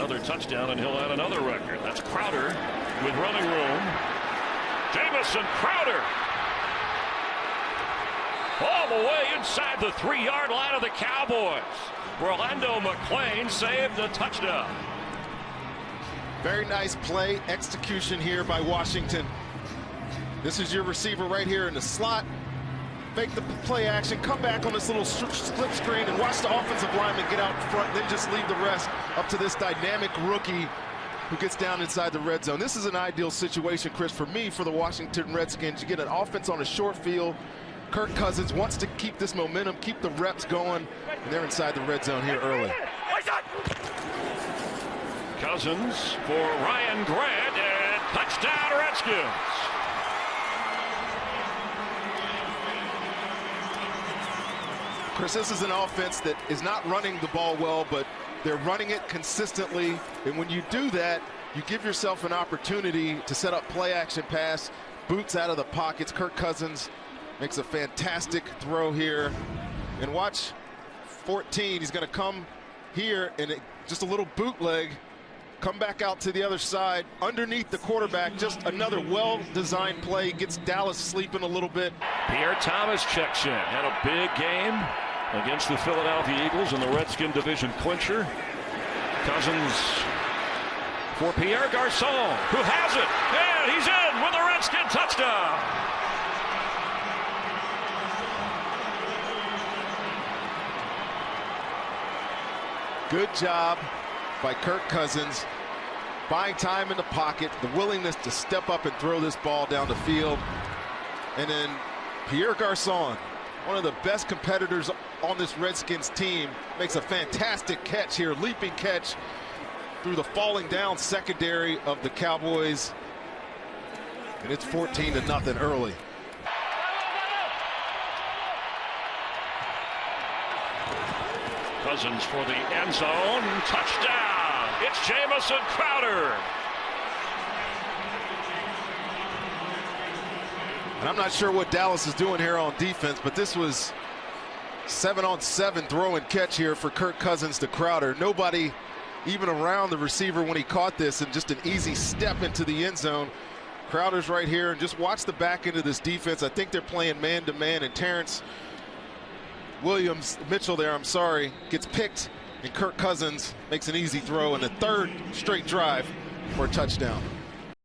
another touchdown, and he'll add another record. That's Crowder with running room. Jamison Crowder all the way inside the 3-yard line of the Cowboys. Orlando McClain saved a touchdown. Very nice play execution here by Washington. This is your receiver right here in the slot. Make the play action, come back on this little split screen and watch the offensive lineman get out front, then just leave the rest up to this dynamic rookie who gets down inside the red zone. This is an ideal situation, Chris, for me, for the Washington Redskins. You get an offense on a short field. Kirk Cousins wants to keep this momentum, keep the reps going, and they're inside the red zone here early. Cousins for Ryan Grant, and touchdown Redskins. Chris, this is an offense that is not running the ball well, but they're running it consistently. And when you do that, you give yourself an opportunity to set up play action pass, boots out of the pockets. Kirk Cousins makes a fantastic throw here. And watch 14, he's going to come here and just a little bootleg, come back out to the other side, underneath the quarterback. Just another well-designed play, gets Dallas sleeping a little bit. Pierre Thomas checks in, had a big game against the Philadelphia Eagles in the Redskin division clincher. Cousins for Pierre Garçon, who has it, and he's in with a Redskin touchdown. Good job by Kirk Cousins, buying time in the pocket, the willingness to step up and throw this ball down the field. And then Pierre Garçon, one of the best competitors on this Redskins team, makes a fantastic catch here, leaping catch through the falling down secondary of the Cowboys. And it's 14-0 early. Cousins for the end zone, touchdown. It's Jamison Crowder. And I'm not sure what Dallas is doing here on defense, but this was 7-on-7 throw and catch here for Kirk Cousins to Crowder. Nobody even around the receiver when he caught this, and just an easy step into the end zone. Crowder's right here, and just watch the back end of this defense. I think they're playing man-to-man, and Terrence Mitchell there, I'm sorry, gets picked, and Kirk Cousins makes an easy throw in the third straight drive for a touchdown.